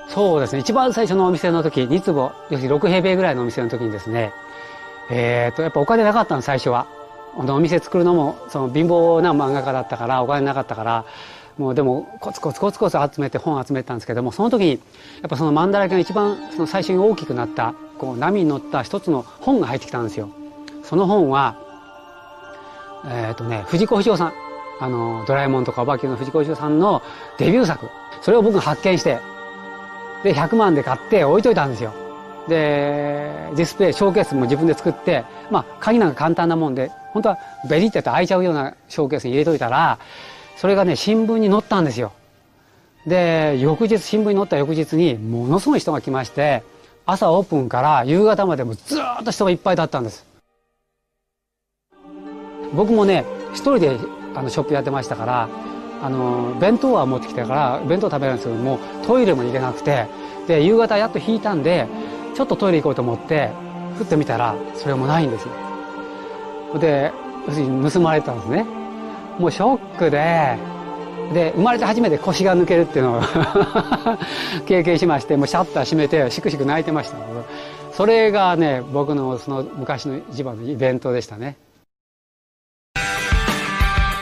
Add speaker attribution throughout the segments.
Speaker 1: そうですね。一番最初のお店の時、2坪、要するに6平米ぐらいのお店の時にですね、やっぱお金なかったの、最初は。お店作るのも、貧乏な漫画家だったから、お金なかったから、もうでも、コツコツ集めて、本集めてたんですけども、その時に、やっぱマンダラケが一番、最初に大きくなった、波に乗った一つの本が入ってきたんですよ。その本は、藤子不二雄さん。ドラえもんとかお化けの藤子不二雄さんのデビュー作。それを僕が発見して、で、100万で買って置いといたんですよ。で、ディスプレイ、ショーケースも自分で作って、鍵なんか簡単なもんで、本当はベリってやって開いちゃうようなショーケースに入れといたら、それがね、新聞に載ったんですよ。で、新聞に載った翌日に、ものすごい人が来まして、朝オープンから夕方までもずーっと人がいっぱいだったんです。僕もね、一人でショップやってましたから、弁当は持ってきたから、弁当食べるんですけども、トイレも入れなくて、で、夕方やっと引いたんで、ちょっとトイレ行こうと思って、振ってみたら、それもないんですよ。で、要するに盗まれてたんですね。もうショックで、生まれて初めて腰が抜けるっていうのを経験しまして、もうシャッター閉めて、しくしく泣いてました。それがね、僕の昔の一番のイベントでしたね。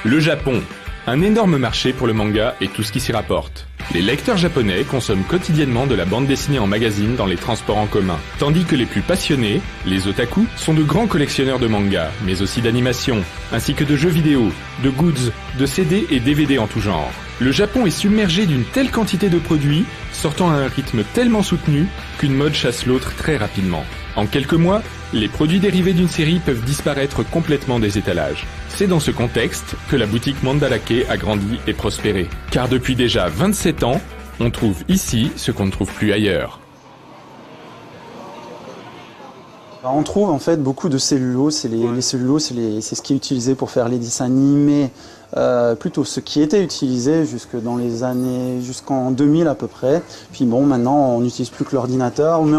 Speaker 2: Le Japon, un énorme marché pour le manga et tout ce qui s'y rapporte. Les lecteurs japonais consomment quotidiennement de la bande dessinée en magazine dans les transports en commun, tandis que les plus passionnés, les otaku, sont de grands collectionneurs de mangas, mais aussi d'animation, ainsi que de jeux vidéo, de goods, de CD et DVD en tout genre. Le Japon est submergé d'une telle quantité de produits, sortant à un rythme tellement soutenu qu'une mode chasse l'autre très rapidement. En quelques mois, les produits dérivés d'une série peuvent disparaître complètement des étalages. C'est dans ce contexte que la boutique Mandarake a grandi et prospéré. Car depuis déjà 27 ans, on trouve ici ce qu'on ne trouve plus ailleurs.
Speaker 3: On trouve en fait beaucoup de cellulose. Les celluloses, c'est ce qui est utilisé pour faire les dessins animés. Plutôt ce qui était utilisé jusqu'en 2000 à peu près. Puis bon, maintenant on n'utilise plus que l'ordinateur. Mais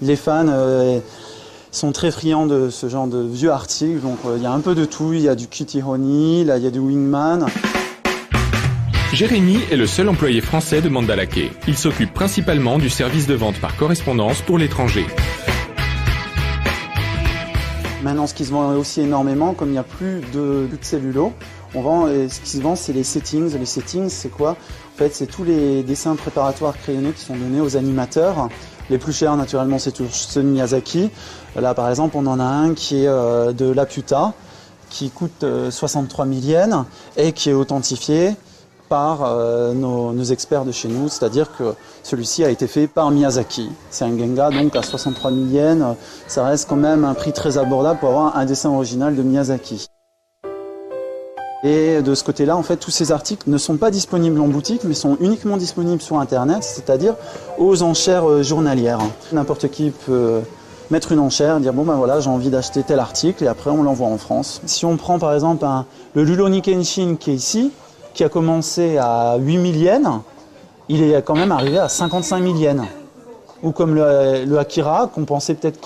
Speaker 3: les fans sont très friands de ce genre de vieux articles. Donc il y a un peu de tout. Il y a du Kitty Honey, là il y a du Wingman.
Speaker 2: Jérémy est le seul employé français de Mandarake. Il s'occupe principalement du service de vente par correspondance pour l'étranger.
Speaker 3: Maintenant, ce qui se vend aussi énormément, comme il n'y a plus de cellulo, ce qui se vend, c'est les settings. Les settings, c'est quoi? En fait, c'est tous les dessins préparatoires crayonnés qui sont donnés aux animateurs. Les plus chers, naturellement, c'est tous ceux de Miyazaki. Là, par exemple, on en a un qui est de Laputa, qui coûte 63 000 yens et qui est authentifié par nos experts de chez nous, c'est-à-dire que celui-ci a été fait par Miyazaki. C'est un Genga, donc à 63 000 yens, ça reste quand même un prix très abordable pour avoir un dessin original de Miyazaki. Et de ce côté-là, en fait, tous ces articles ne sont pas disponibles en boutique, mais sont uniquement disponibles sur Internet, c'est-à-dire aux enchères journalières. N'importe qui peut mettre une enchère, dire bon ben voilà, j'ai envie d'acheter tel article, et après on l'envoie en France. Si on prend par exemple le Rurouni Kenshin qui est ici, qui a commencé à 8 000 yens, il est quand même arrivé à 55 000 yens. Ou comme le Akira, qu'on pensait peut-être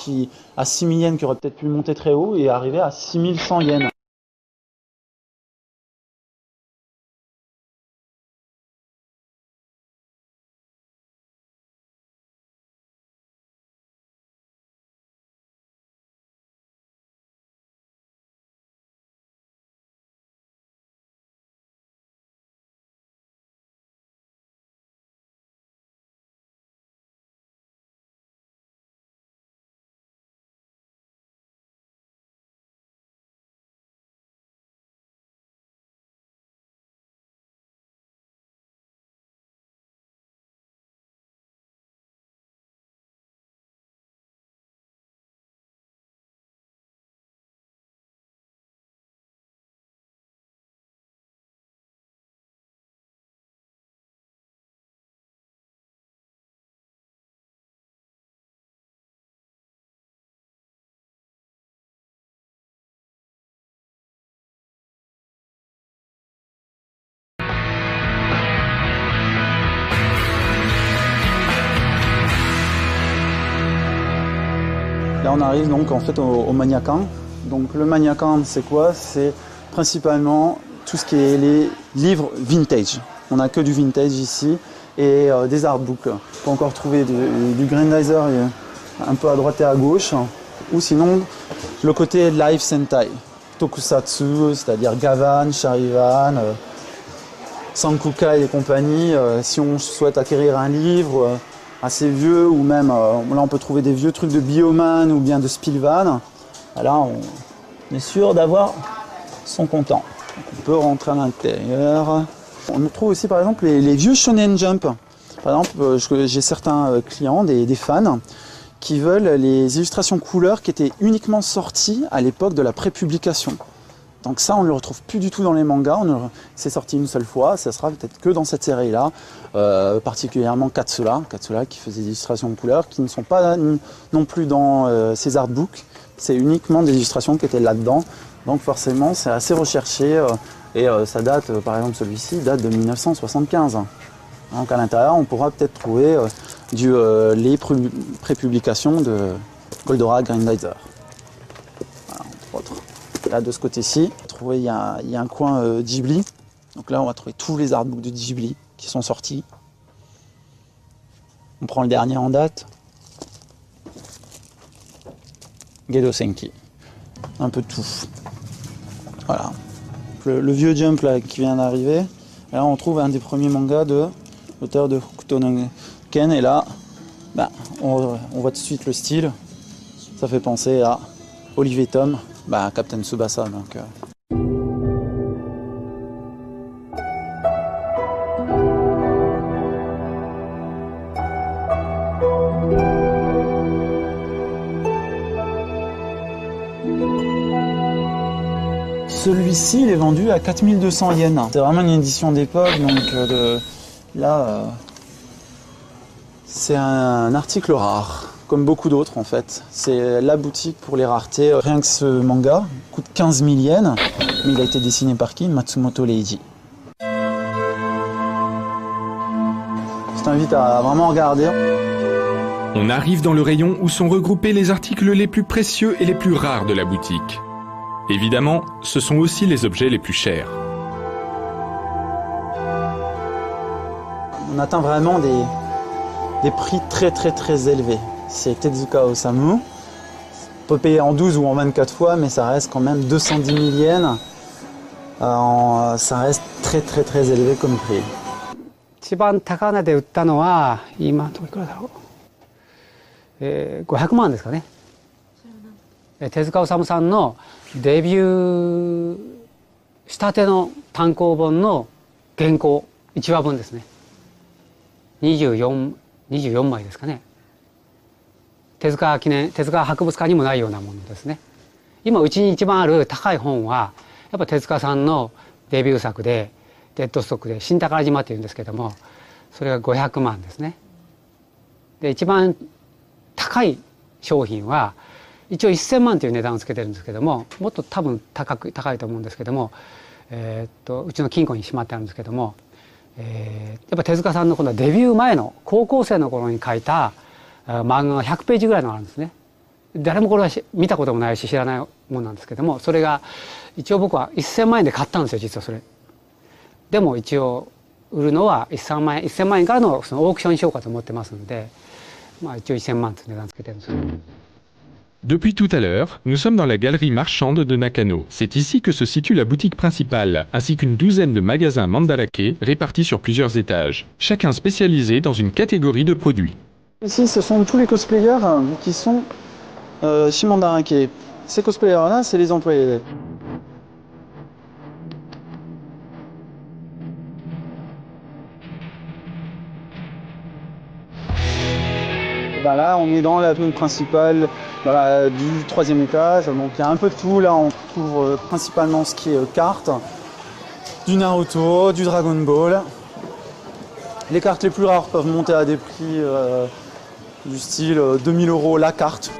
Speaker 3: à 6 000 yens, qui aurait peut-être pu monter très haut, et est arrivé à 6 100 yens. Là on arrive donc en fait au Maniakan. Donc le Maniakan c'est quoi? C'est principalement tout ce qui est les livres vintage. On n'a que du vintage ici et des artbooks. On peut encore trouver du Grandizer un peu à droite et à gauche. Ou sinon, le côté live Sentai. Tokusatsu, c'est-à-dire Gavan, Charivan, Sankukai et compagnie. Si on souhaite acquérir un livre assez vieux, ou même, là on peut trouver des vieux trucs de Bioman ou bien de Spilvan. Là, on est sûr d'avoir son comptant. On peut rentrer à l'intérieur. On trouve aussi par exemple les vieux Shonen Jump. Par exemple, j'ai certains clients, des fans, qui veulent les illustrations couleurs qui étaient uniquement sorties à l'époque de la prépublication. Donc ça, on ne le retrouve plus du tout dans les mangas. C'est sorti une seule fois, ça sera peut-être que dans cette série-là, particulièrement Katsura qui faisait des illustrations couleurs, qui ne sont pas non plus dans ces artbooks. C'est uniquement des illustrations qui étaient là-dedans. Donc forcément, c'est assez recherché et ça date, par exemple celui-ci, date de 1975. Donc à l'intérieur, on pourra peut-être trouver les prépublications de Goldorak Grandizer. Voilà, entre autres. Là, de ce côté-ci, il y a un coin Ghibli. Donc là, on va trouver tous les artbooks de Ghibli qui sont sortis. On prend le dernier en date. Gedo Senki. Un peu de tout. Voilà. Le vieux Jump là, qui vient d'arriver. Là, on trouve un des premiers mangas de l'auteur de Hokuto no Ken. Et là, on voit tout de suite le style. Ça fait penser à Olivier Tom, Captain Tsubasa. Donc, celui-ci, il est vendu à 4200 yens. C'est vraiment une édition d'époque, donc là, c'est un article rare, comme beaucoup d'autres en fait. C'est la boutique pour les raretés. Rien que ce manga coûte 15 000 yens, mais il a été dessiné par qui? Matsumoto Leiji. Je t'invite à vraiment regarder.
Speaker 2: On arrive dans le rayon où sont regroupés les articles les plus précieux et les plus rares de la boutique. Évidemment, ce sont aussi les objets les plus chers.
Speaker 3: On atteint vraiment des prix très très très élevés. C'est Tezuka Osamu. On peut payer en 12 ou en 24 fois, mais ça reste quand même 210 000 yens. Ça reste très très très élevé comme prix.
Speaker 1: 一番高値で売ったのは今のところいくらだろう、500万ですかね。手塚治虫さんのデビューしたての単行本の原稿1話分ですね。24枚ですかね。手塚博物館にもないようなものですね。今うちに一番ある高い本はやっぱ手塚さんのデビュー作でデッドストックで新宝島っていうんですけども、それが500万ですね。で一番高い商品は一応1000万という値段をつけてるんですけども、もっと多分高いと思うんですけども、うちの金庫にしまってあるんですけども、やっぱ手塚さんのこのデビュー前の高校生の頃に書いた漫画が100ページぐらいのあるんですね。誰もこれは見たこともないし知らないものなんですけども、それが一応僕は1000万円で買ったんですよ、実はそれ。でも一応売るのは1000万円からのそのオークションにしようかと思ってますので、一応1000万という値段つけてるんですよ。
Speaker 2: Depuis tout à l'heure, nous sommes dans la galerie marchande de Nakano. C'est ici que se situe la boutique principale, ainsi qu'une douzaine de magasins mandarake répartis sur plusieurs étages, chacun spécialisé dans une catégorie de produits.
Speaker 3: Ici, ce sont tous les cosplayers qui sont chez Mandarake. Ces cosplayers-là, c'est les employés. Là, on est dans la zone principale du 3e étage. Donc il y a un peu de tout. Là, on trouve principalement ce qui est cartes, du Naruto, du Dragon Ball. Les cartes les plus rares peuvent monter à des prix du style 2000 € la carte.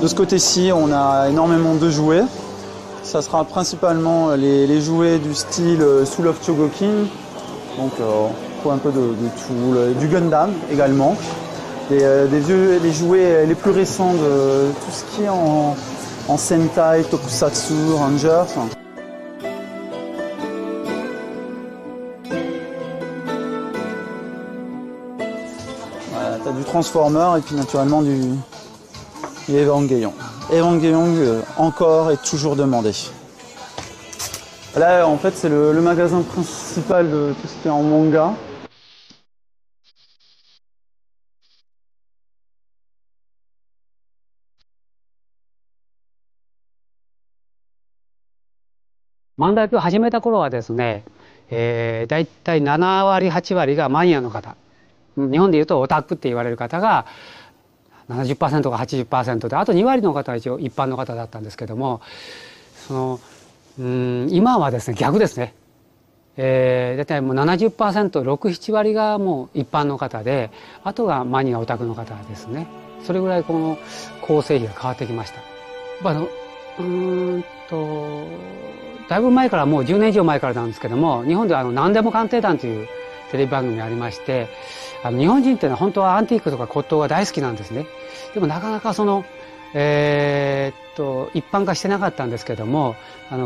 Speaker 3: De ce côté-ci, on a énormément de jouets. ça sera principalement les jouets du style Soul of Chogokin. Donc un peu de tout, du Gundam également. Les jouets les plus récents de tout ce qui est en Sentai, Tokusatsu, Rangers. Voilà, t'as du Transformer et puis naturellement du Evangelion. Evangelion encore et toujours demandé. Là en fait c'est le magasin principal de tout ce qui est en manga.
Speaker 1: 漫画を始めた頃はですね、だいたい7割8割がマニアの方、日本でいうとオタクって言われる方が 70% か 80% で、あと2割の方は一応一般の方だったんですけども、今はですね逆ですね。だいたいもう 70%、6、7割がもう一般の方で、あとがマニアオタクの方ですね。それぐらいこの構成比が変わってきました。だいぶ前からもう10年以上前からなんですけども、日本では何でも鑑定団というテレビ番組がありまして、日本人っていうのは本当はアンティークとか骨董が大好きなんですね。でもなかなか一般化してなかったんですけども、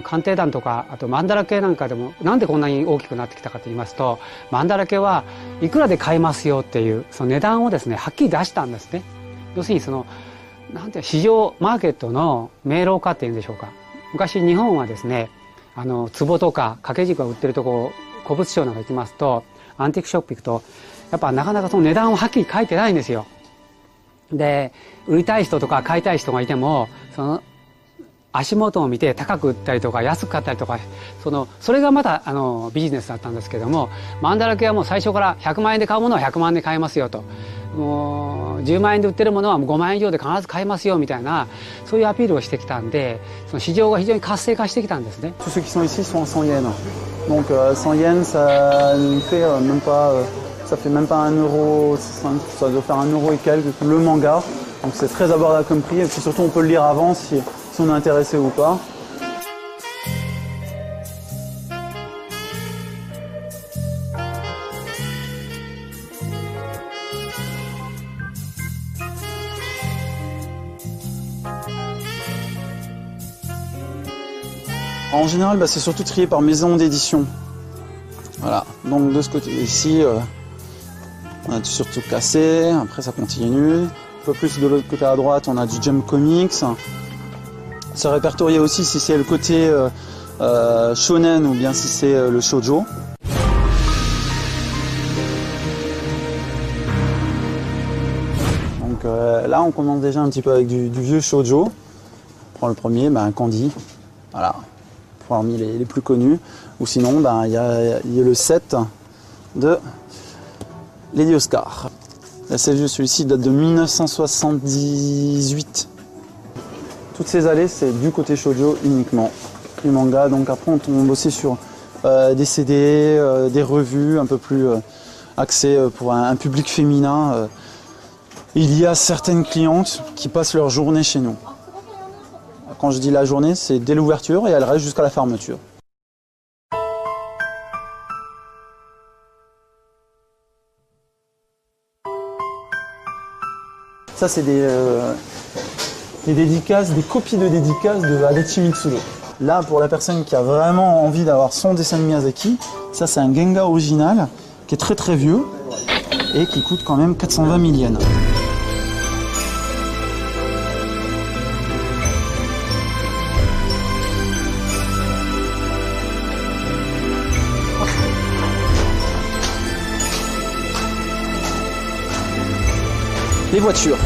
Speaker 1: 鑑定団とかあとマンダラ系なんかでもなんでこんなに大きくなってきたかと言いますと、マンダラ系はいくらで買えますよっていうその値段をですねはっきり出したんですね。要するになんて市場マーケットの明朗化っていうんでしょうか。昔日本はですね壺とか掛け軸が売ってるとこ古物商なんか行きますと、アンティークショップ行くとやっぱなかなかその値段をはっきり書いてないんですよ。で売りたい人とか買いたい人がいてもその足元を見て高く売ったりとか安く買ったりとか、それがまたビジネスだったんですけども、マンダラ系はもう最初から100万円で買うものは100万円で買えますよと、もう10万円で売ってるものは5万円以上で必ず買えますよみたいな、そういうアピールをしてきたんで、その市場が非常に活性化してきたんですね。
Speaker 3: Tous ceux qui sont ici sont en 100 yens. Donc 100 yens, ça nous fait même pas, ça fait même pas 1 euro, ça doit faire 1 euro et quelques le manga. Donc c'est très abordable comme prix et puis surtout on peut le lire avant si on est intéressé ou pas. En général, c'est surtout trié par maison d'édition. Voilà, donc de ce côté ici, on a surtout cassé, après ça continue. Un peu plus de l'autre côté à droite, on a du Jump Comics. C'est répertorié aussi si c'est le côté shonen ou bien si c'est le shoujo. Donc là, on commence déjà un petit peu avec du vieux shoujo. On prend le premier, Candy. Voilà. Parmi les plus connus, ou sinon il y a le set de Lady Oscar. Assez vieux, celui-ci date de 1978. Toutes ces allées c'est du côté shoujo uniquement, du manga. Donc après on tombe aussi sur des CD, des revues un peu plus axées pour un public féminin. Il y a certaines clientes qui passent leur journée chez nous. Quand je dis la journée, c'est dès l'ouverture et elle reste jusqu'à la fermeture. Ça, c'est des dédicaces, des copies de dédicaces de Adachi Mitsudo. Là, pour la personne qui a vraiment envie d'avoir son dessin de Miyazaki, ça c'est un Genga original qui est très très vieux et qui coûte quand même 420 000 yens. Les voitures.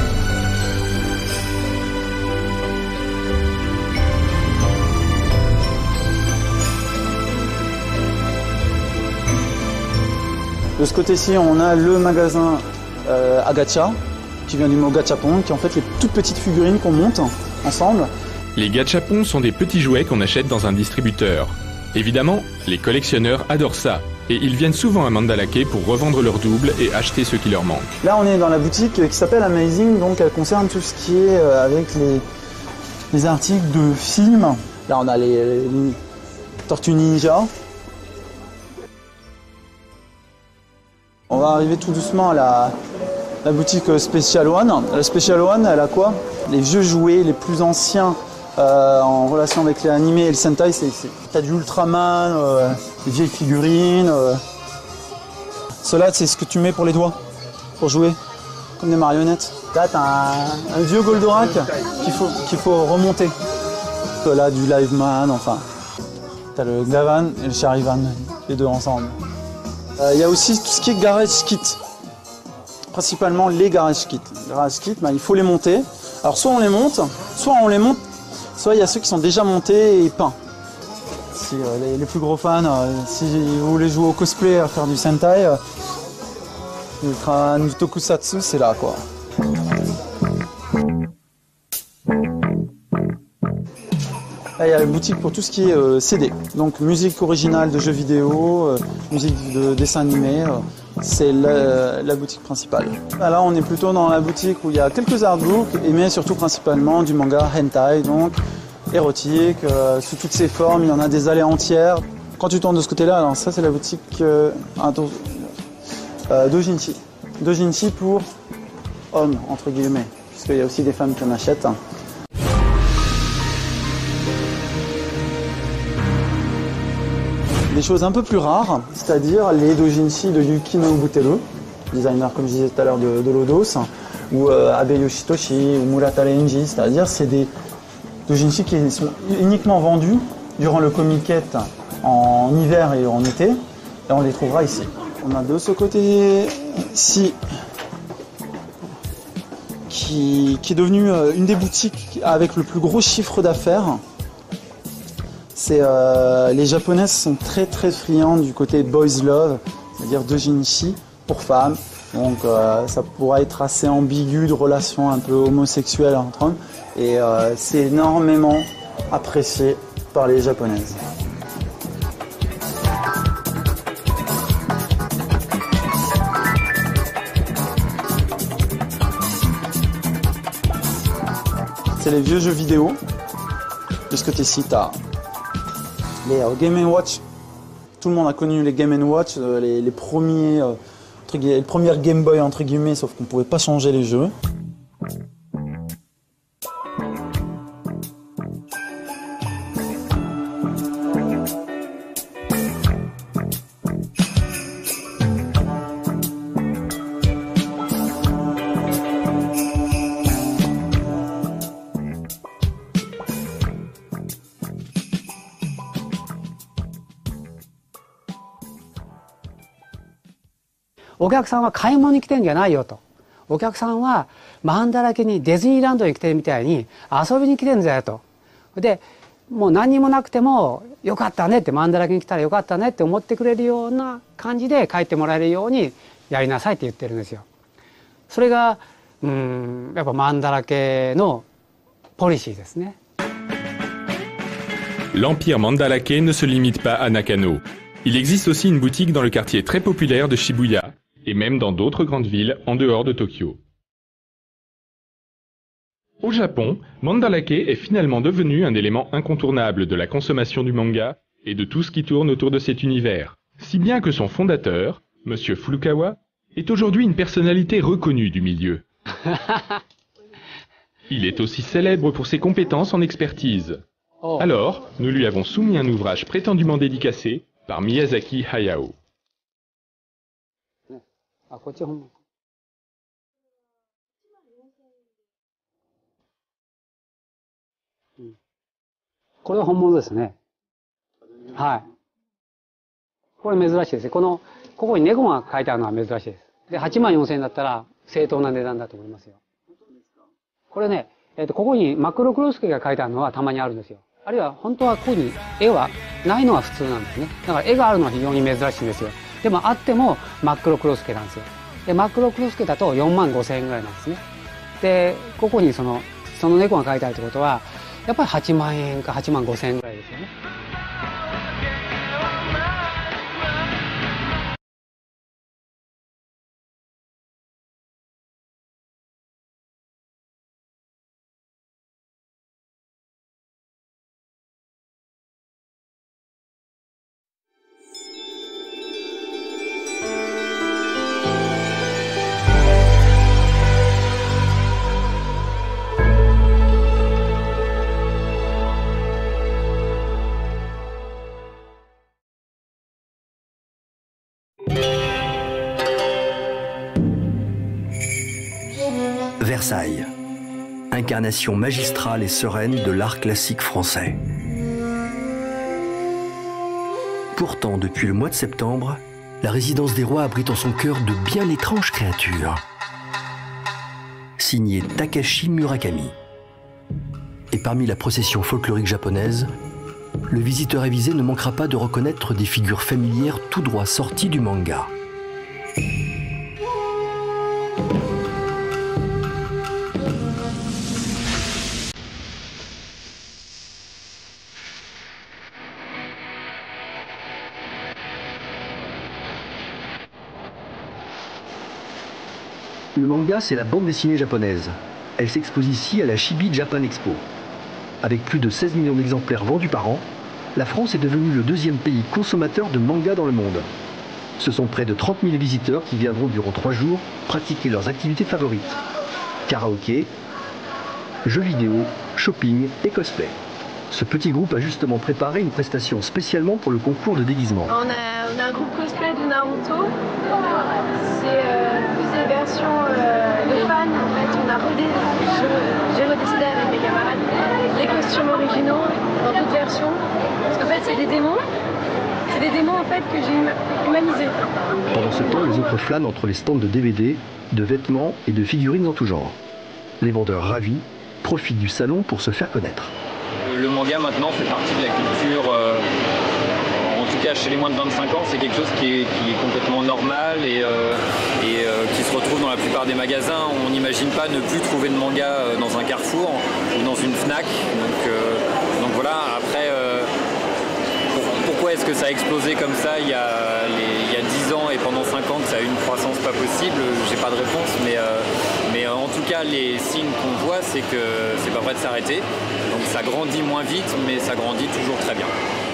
Speaker 3: De ce côté-ci, on a le magasin Agacha, qui vient du mot gachapon, qui est en fait les toutes petites figurines qu'on monte ensemble.
Speaker 2: Les gachapons sont des petits jouets qu'on achète dans un distributeur. Évidemment, les collectionneurs adorent ça. Et ils viennent souvent à Mandalake pour revendre leurs doubles et acheter ce qui leur manque.
Speaker 3: Là, on est dans la boutique qui s'appelle Amazing, donc elle concerne tout ce qui est avec les articles de films Là, on a les Tortues Ninja. On va arriver tout doucement à la boutique Special One. La Special One, elle a quoi? Les vieux jouets les plus anciens en relation avec les animés et le Sentai. T'as du Ultraman, des vieilles figurines. Cela, c'est ce que tu mets pour les doigts, pour jouer, comme des marionnettes. Là, t'as un vieux Goldorak qu'il faut remonter. Là, du Liveman, enfin. T'as le Gavan et le Charivan, les deux ensemble. Il y a aussi tout ce qui est Garage Kit. Principalement les Garage Kit. Les Garage Kit, il faut les monter. Alors soit on les monte, soit il y a ceux qui sont déjà montés et peints. Si les plus gros fans, si vous voulez jouer au cosplay, à faire du Sentai, Ultra Tokusatsu, c'est là quoi. Là, il y a la boutique pour tout ce qui est CD. Donc musique originale de jeux vidéo, musique de dessins animés, c'est la boutique principale. Là, on est plutôt dans la boutique où il y a quelques artbooks, mais surtout principalement du manga hentai, donc érotique, sous toutes ses formes. Il y en a des allées entières. Quand tu tournes de ce côté-là, alors ça c'est la boutique Dojinshi. Dojinshi pour hommes, entre guillemets, puisqu'il y a aussi des femmes qui en achètent. Des choses un peu plus rares, c'est-à-dire les dojinshi de Yuki Nobuteru, designer comme je disais tout à l'heure de Lodos, ou Abe Yoshitoshi ou Murata Renji, c'est-à-dire c'est des dojinshi qui sont uniquement vendus durant le Comiket en hiver et en été, et on les trouvera ici. On a de ce côté-ci qui est devenu une des boutiques avec le plus gros chiffre d'affaires. Les japonaises sont très très friandes du côté boys love, c'est-à-dire dojinshi pour femmes. Donc ça pourra être assez ambigu de relations un peu homosexuelles entre hommes. Et c'est énormément apprécié par les japonaises. C'est les vieux jeux vidéo. Puisque tu ici, t'as les Game & Watch. Tout le monde a connu les Game & Watch, les premiers, les premières Game Boy entre guillemets, sauf qu'on ne pouvait pas changer les jeux.
Speaker 1: «お客さんは買い物に来てんじゃないよ」と。お客さんはマンだらけにディズニーランドに来てるみたいに遊びに来てんだよと。で、もう何にもなくてもよかったねって、マンだらけに来たらよかったねって思ってくれるような感じで帰ってもらえるようにやりなさいって言ってるんですよ。それがやっぱマンだらけのポリシーですね。
Speaker 2: L'empire Mandalake ne se limite pas à Nakano. Il existe aussi une boutique dans le quartier très populaire de Shibuya, et même dans d'autres grandes villes en dehors de Tokyo. Au Japon, Mandalake est finalement devenu un élément incontournable de la consommation du manga et de tout ce qui tourne autour de cet univers, si bien que son fondateur, Monsieur Furukawa, est aujourd'hui une personnalité reconnue du milieu. Il est aussi célèbre pour ses compétences en expertise. Alors, nous lui avons soumis un ouvrage prétendument dédicacé par Miyazaki Hayao.
Speaker 1: あ、こっち本物。これは本物ですね。はい。これ珍しいですね。ここに猫が書いてあるのは珍しいです。で、84,000円だったら正当な値段だと思いますよ。これね、ここにマクロクロスケが書いてあるのはたまにあるんですよ。あるいは本当はここに絵はないのは普通なんですね。だから絵があるのは非常に珍しいんですよ。でもあってもマックロクロスケなんですよ。で、マックロクロスケだと45,000円ぐらいなんですね。で、ここにその猫が書いてあるってことは、やっぱり8万円か85,000円ぐらいですよね。
Speaker 4: Versailles. Incarnation magistrale et sereine de l'art classique français. Pourtant, depuis le mois de septembre, la résidence des rois abrite en son cœur de bien étranges créatures. Signé Takashi Murakami. Et parmi la procession folklorique japonaise, le visiteur avisé ne manquera pas de reconnaître des figures familières tout droit sorties du manga. Le manga, c'est la bande dessinée japonaise. Elle s'expose ici à la Chibi Japan Expo. Avec plus de 16 millions d'exemplaires vendus par an, la France est devenue le deuxième pays consommateur de manga dans le monde. Ce sont près de 30 000 visiteurs qui viendront durant 3 jours pratiquer leurs activités favorites. Karaoké, jeux vidéo, shopping et cosplay. Ce petit groupe a justement préparé une prestation spécialement pour le concours de déguisement.
Speaker 5: On a un groupe cosplay de Naruto. C'est plus des versions de fans. En fait, j'ai redessiné avec mes camarades les costumes originaux dans d'autres versions. Parce qu'en fait, c'est des démons. C'est des démons en fait que j'ai humanisés.
Speaker 4: Pendant ce temps, les autres flânent entre les stands de DVD, de vêtements et de figurines en tout genre. Les vendeurs ravis profitent du salon pour se faire connaître.
Speaker 6: Le manga maintenant fait partie de la culture, en tout cas chez les moins de 25 ans, c'est quelque chose qui est complètement normal et qui se retrouve dans la plupart des magasins. On n'imagine pas ne plus trouver de manga dans un Carrefour ou dans une Fnac. Donc voilà, après, pourquoi est-ce que ça a explosé comme ça il y a 10 ans et pendant 5 ans que ça a eu une croissance pas possible? J'ai pas de réponse, mais en tout cas les signes qu'on voit c'est que c'est pas prêt de s'arrêter. Donc ça grandit moins vite, mais ça grandit toujours très bien.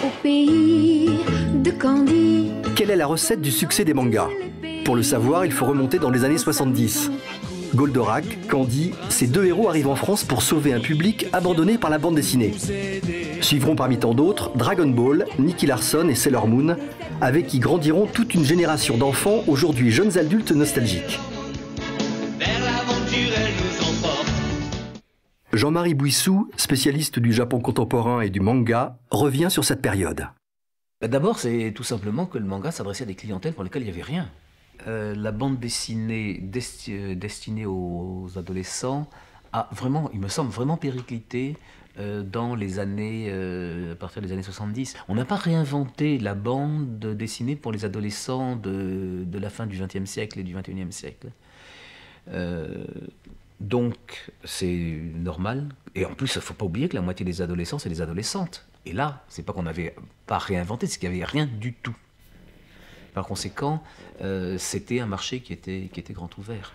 Speaker 7: Au pays de Candy.
Speaker 4: Quelle est la recette du succès des mangas? Pour le savoir, il faut remonter dans les années 70. Goldorak, Candy, ces deux héros arrivent en France pour sauver un public abandonné par la bande dessinée. Suivront parmi tant d'autres Dragon Ball, Nicky Larson et Sailor Moon, avec qui grandiront toute une génération d'enfants aujourd'hui jeunes adultes nostalgiques. Jean-Marie Bouissou, spécialiste du Japon contemporain et du manga, revient sur cette période.
Speaker 8: D'abord, c'est tout simplement que le manga s'adressait à des clientèles pour lesquelles il n'y avait rien. La bande dessinée destinée aux adolescents a vraiment, il me semble, vraiment périclité dans les années, à partir des années 70. On n'a pas réinventé la bande dessinée pour les adolescents de la fin du XXe siècle et du XXIe siècle. Donc c'est normal. Et en plus, il ne faut pas oublier que la moitié des adolescents, c'est des adolescentes. Et là, c'est pas qu'on n'avait pas réinventé, c'est qu'il n'y avait rien du tout. Par conséquent, c'était un marché qui était grand ouvert.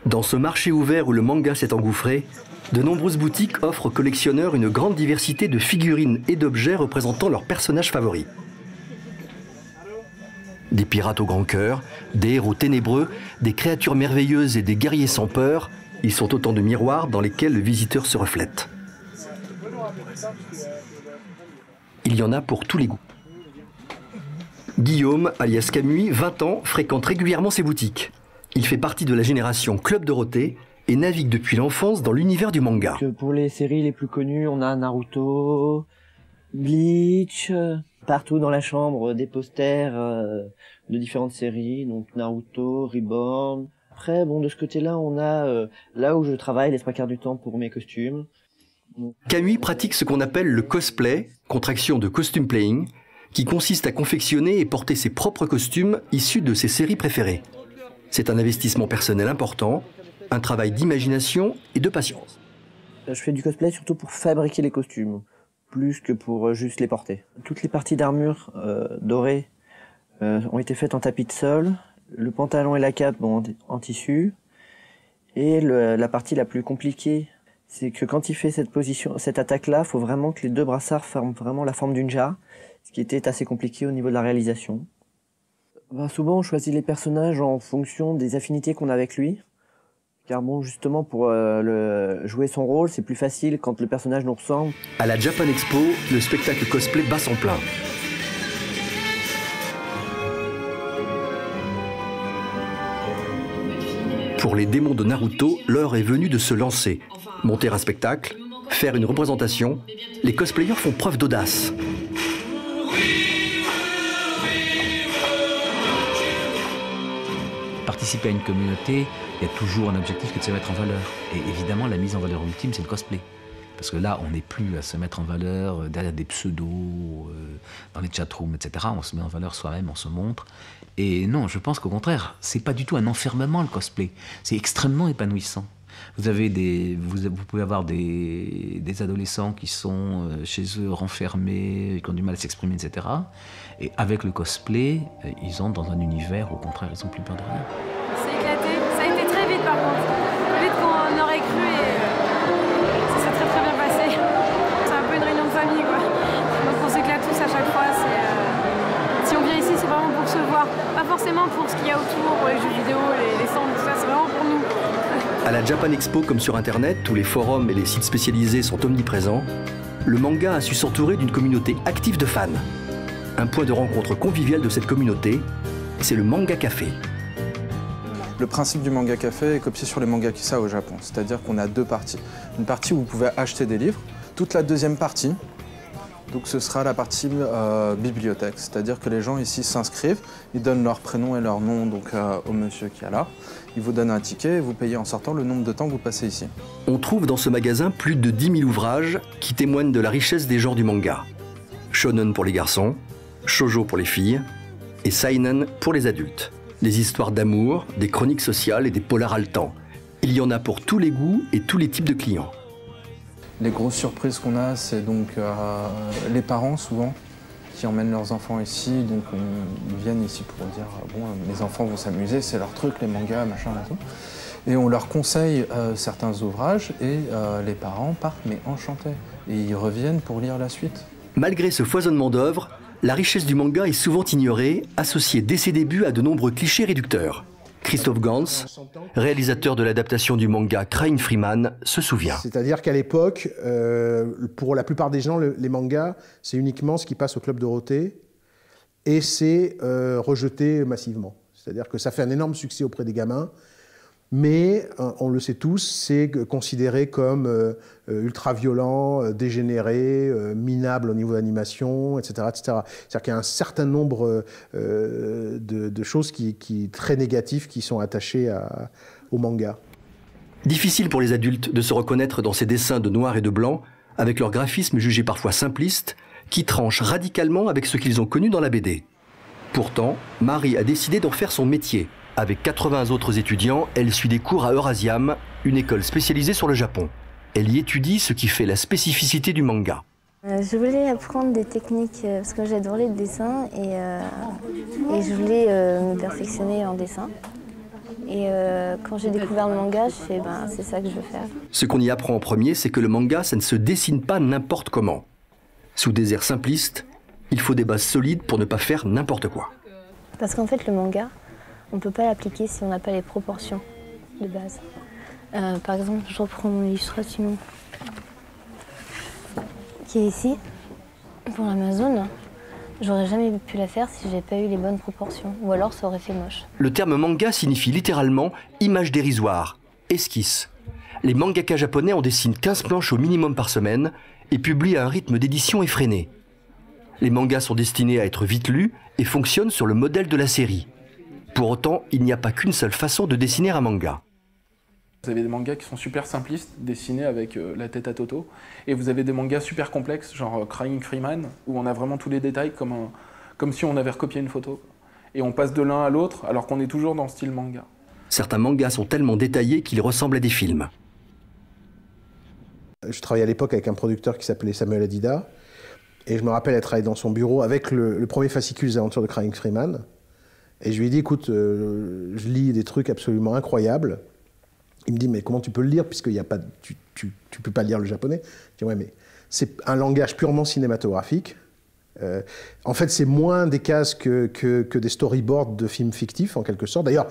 Speaker 4: Dans ce marché ouvert où le manga s'est engouffré, de nombreuses boutiques offrent aux collectionneurs une grande diversité de figurines et d'objets représentant leurs personnages favoris. Des pirates au grand cœur, des héros ténébreux, des créatures merveilleuses et des guerriers sans peur, ils sont autant de miroirs dans lesquels le visiteur se reflète. Il y en a pour tous les goûts. Guillaume, alias Camus, 20 ans, fréquente régulièrement ces boutiques. Il fait partie de la génération Club Dorothée et navigue depuis l'enfance dans l'univers du manga.
Speaker 9: Pour les séries les plus connues, on a Naruto, Bleach, partout dans la chambre des posters de différentes séries, donc Naruto, Reborn. Après, bon, de ce côté-là, on a là où je travaille les 3/4 du temps pour mes costumes.
Speaker 4: Camus pratique ce qu'on appelle le cosplay, contraction de costume playing, qui consiste à confectionner et porter ses propres costumes issus de ses séries préférées. C'est un investissement personnel important, un travail d'imagination et de patience.
Speaker 9: Je fais du cosplay surtout pour fabriquer les costumes, plus que pour juste les porter. Toutes les parties d'armure dorées ont été faites en tapis de sol, le pantalon et la cape en tissu, et la partie la plus compliquée, c'est que quand il fait cette attaque-là, il faut vraiment que les deux brassards forment vraiment la forme d'une jarre, ce qui était assez compliqué au niveau de la réalisation. Souvent, on choisit les personnages en fonction des affinités qu'on a avec lui. Car bon, justement, pour jouer son rôle, c'est plus facile quand le personnage nous ressemble.
Speaker 4: À la Japan Expo, le spectacle cosplay bat son plein. Pour les démons de Naruto, l'heure est venue de se lancer. Monter un spectacle, faire une représentation, les cosplayers font preuve d'audace.
Speaker 8: Participer à une communauté, il y a toujours un objectif qui est de se mettre en valeur. Et évidemment, la mise en valeur ultime, c'est le cosplay. Parce que là, on n'est plus à se mettre en valeur derrière des pseudos, dans les chatrooms, etc. On se met en valeur soi-même, on se montre. Et non, je pense qu'au contraire, c'est pas du tout un enfermement, le cosplay. C'est extrêmement épanouissant. Vous pouvez avoir des adolescents qui sont chez eux renfermés, qui ont du mal à s'exprimer, etc. Et avec le cosplay, ils entrent dans un univers, au contraire, ils n'ont plus peur de rien.
Speaker 5: C'est éclaté, ça a été très vite par contre. Plus vite qu'on aurait cru et ça s'est très bien passé. C'est un peu une réunion de famille quoi. Donc on s'éclate tous à chaque fois. Si on vient ici, c'est vraiment pour se voir. Pas forcément pour ce qu'il y a autour, pour les jeux vidéo, les stands, tout ça, c'est vraiment pour nous.
Speaker 4: À la Japan Expo comme sur Internet, où les forums et les sites spécialisés sont omniprésents, le manga a su s'entourer d'une communauté active de fans. Un point de rencontre convivial de cette communauté, c'est le Manga Café.
Speaker 10: Le principe du Manga Café est copié sur les Mangakisa au Japon, c'est-à-dire qu'on a deux parties. Une partie où vous pouvez acheter des livres, toute la deuxième partie, donc ce sera la partie bibliothèque, c'est-à-dire que les gens ici s'inscrivent, ils donnent leur prénom et leur nom donc, au monsieur qui est là, il vous donne un ticket et vous payez en sortant le nombre de temps que vous passez ici.
Speaker 4: On trouve dans ce magasin plus de 10 000 ouvrages qui témoignent de la richesse des genres du manga. Shonen pour les garçons, shoujo pour les filles et seinen pour les adultes. Des histoires d'amour, des chroniques sociales et des polars haletants. Il y en a pour tous les goûts et tous les types de clients.
Speaker 10: Les grosses surprises qu'on a, c'est donc les parents souvent qui emmènent leurs enfants ici. Donc ils viennent ici pour dire bon, mes enfants vont s'amuser, c'est leur truc, les mangas, machin et tout. Et on leur conseille certains ouvrages et les parents partent mais enchantés. Et ils reviennent pour lire la suite.
Speaker 4: Malgré ce foisonnement d'œuvres, la richesse du manga est souvent ignorée, associée dès ses débuts à de nombreux clichés réducteurs. Christophe Gans, réalisateur de l'adaptation du manga Crying Freeman, se souvient.
Speaker 11: C'est-à-dire qu'à l'époque, pour la plupart des gens, les mangas, c'est uniquement ce qui passe au Club Dorothée et c'est rejeté massivement. C'est-à-dire que ça fait un énorme succès auprès des gamins, mais on le sait tous, c'est considéré comme ultra-violent, dégénéré, minable au niveau d'animation, etc., etc. C'est-à-dire qu'il y a un certain nombre de choses très négatives qui sont attachées au manga.
Speaker 4: Difficile pour les adultes de se reconnaître dans ces dessins de noir et de blanc, avec leur graphisme jugé parfois simpliste, qui tranche radicalement avec ce qu'ils ont connu dans la BD. Pourtant, Marie a décidé d'en faire son métier. Avec 80 autres étudiants, elle suit des cours à Eurasiam, une école spécialisée sur le Japon. Elle y étudie ce qui fait la spécificité du manga.
Speaker 12: Je voulais apprendre des techniques, parce que j'adorais le dessin, et je voulais me perfectionner en dessin. Et quand j'ai découvert le manga, je fais c'est ça que je veux faire.
Speaker 4: Ce qu'on y apprend en premier, c'est que le manga, ça ne se dessine pas n'importe comment. Sous des airs simplistes, il faut des bases solides pour ne pas faire n'importe quoi.
Speaker 12: Parce qu'en fait, le manga, on ne peut pas l'appliquer si on n'a pas les proportions de base. Par exemple, je reprends mon illustration qui est ici, pour Amazon. J'aurais jamais pu la faire si j'avais pas eu les bonnes proportions, ou alors ça aurait fait moche.
Speaker 4: Le terme manga signifie littéralement image dérisoire, esquisse. Les mangakas japonais en dessinent 15 planches au minimum par semaine et publient à un rythme d'édition effréné. Les mangas sont destinés à être vite lus et fonctionnent sur le modèle de la série. Pour autant, il n'y a pas qu'une seule façon de dessiner un manga.
Speaker 13: Vous avez des mangas qui sont super simplistes, dessinés avec la tête à Toto, et vous avez des mangas super complexes, genre Crying Freeman, où on a vraiment tous les détails comme si on avait recopié une photo. Et on passe de l'un à l'autre, alors qu'on est toujours dans le style manga.
Speaker 4: Certains mangas sont tellement détaillés qu'ils ressemblent à des films.
Speaker 11: Je travaillais à l'époque avec un producteur qui s'appelait Samuel Adida, et je me rappelle être travaillé dans son bureau avec le premier fascicule des aventures de Crying Freeman. Et je lui ai dit, écoute, je lis des trucs absolument incroyables. Il me dit, mais comment tu peux le lire, puisqu'il y a pas, tu peux pas lire le japonais. Je dis, ouais, mais c'est un langage purement cinématographique. En fait, c'est moins des cases que des storyboards de films fictifs, en quelque sorte. D'ailleurs,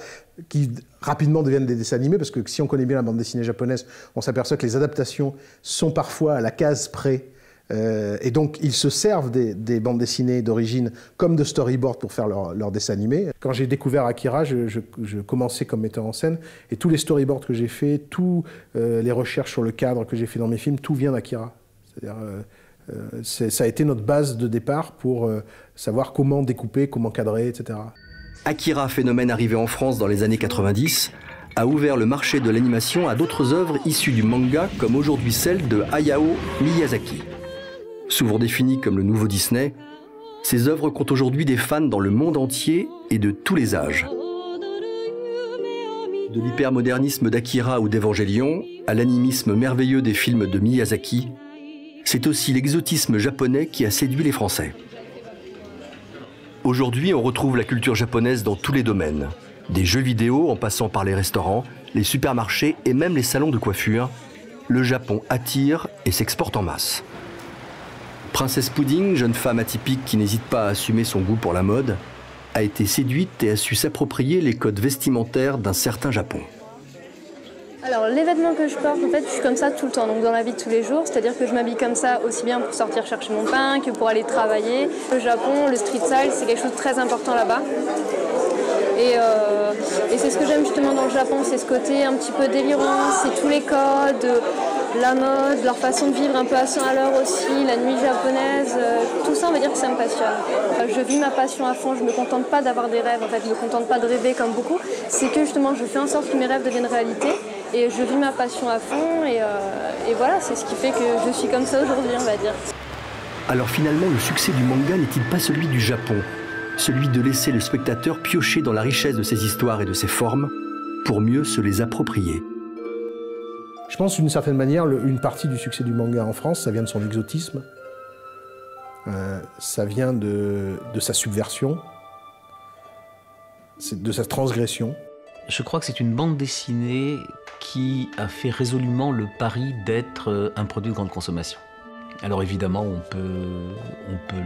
Speaker 11: qui rapidement deviennent des dessins animés, parce que si on connaît bien la bande dessinée japonaise, on s'aperçoit que les adaptations sont parfois à la case près Et donc, ils se servent des bandes dessinées d'origine comme de storyboard pour faire leur dessin animé. Quand j'ai découvert Akira, je commençais comme metteur en scène, et tous les storyboards que j'ai faits, tous les recherches sur le cadre que j'ai fait dans mes films, tout vient d'Akira. C'est-à-dire, ça a été notre base de départ pour savoir comment découper, comment cadrer, etc.
Speaker 4: Akira, phénomène arrivé en France dans les années 90, a ouvert le marché de l'animation à d'autres œuvres issues du manga, comme aujourd'hui celle de Hayao Miyazaki. Souvent définies comme le nouveau Disney, ces œuvres comptent aujourd'hui des fans dans le monde entier et de tous les âges. De l'hypermodernisme d'Akira ou d'Evangélion à l'animisme merveilleux des films de Miyazaki, c'est aussi l'exotisme japonais qui a séduit les Français. Aujourd'hui, on retrouve la culture japonaise dans tous les domaines. Des jeux vidéo en passant par les restaurants, les supermarchés et même les salons de coiffure, le Japon attire et s'exporte en masse. Princesse Pudding, jeune femme atypique qui n'hésite pas à assumer son goût pour la mode, a été séduite et a su s'approprier les codes vestimentaires d'un certain Japon.
Speaker 5: Alors les vêtements que je porte, en fait, je suis comme ça tout le temps, donc dans la vie de tous les jours, c'est-à-dire que je m'habille comme ça aussi bien pour sortir chercher mon pain que pour aller travailler. Au Japon, le street style, c'est quelque chose de très important là-bas. Et c'est ce que j'aime justement dans le Japon, c'est ce côté un petit peu délirant, c'est tous les codes, la mode, leur façon de vivre un peu à 100 à l'heure aussi, la nuit japonaise, tout ça on va dire que ça me passionne. Je vis ma passion à fond, je ne me contente pas d'avoir des rêves, en fait, je ne me contente pas de rêver comme beaucoup, c'est que justement je fais en sorte que mes rêves deviennent réalité et je vis ma passion à fond et voilà, c'est ce qui fait que je suis comme ça aujourd'hui on va dire.
Speaker 4: Alors finalement, le succès du manga n'est-il pas celui du Japon ? Celui de laisser le spectateur piocher dans la richesse de ses histoires et de ses formes pour mieux se les approprier.
Speaker 11: Je pense d'une certaine manière, une partie du succès du manga en France, ça vient de son exotisme, ça vient de sa subversion, de sa transgression.
Speaker 8: Je crois que c'est une bande dessinée qui a fait résolument le pari d'être un produit de grande consommation. Alors évidemment, on peut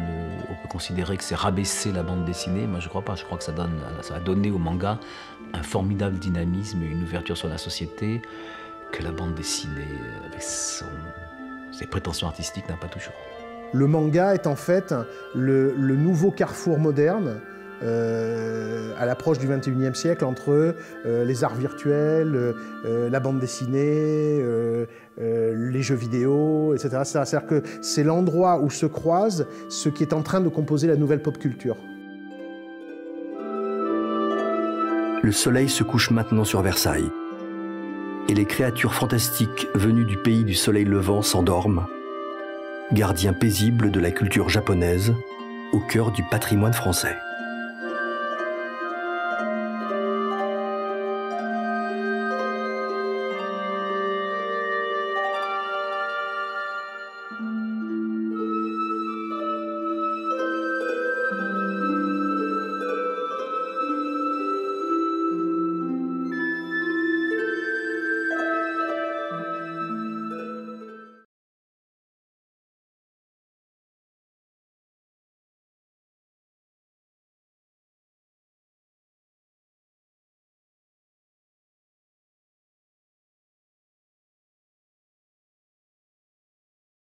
Speaker 8: considérer que c'est rabaisser la bande dessinée. Moi, je crois pas. Je crois que ça a donné au manga un formidable dynamisme et une ouverture sur la société que la bande dessinée, avec ses prétentions artistiques, n'a pas toujours.
Speaker 11: Le manga est en fait le nouveau carrefour moderne à l'approche du XXIe siècle entre les arts virtuels, la bande dessinée, les jeux vidéo, etc. C'est-à-dire que c'est l'endroit où se croise ce qui est en train de composer la nouvelle pop culture.
Speaker 4: Le soleil se couche maintenant sur Versailles. Et les créatures fantastiques venues du pays du soleil levant s'endorment, gardiens paisibles de la culture japonaise, au cœur du patrimoine français.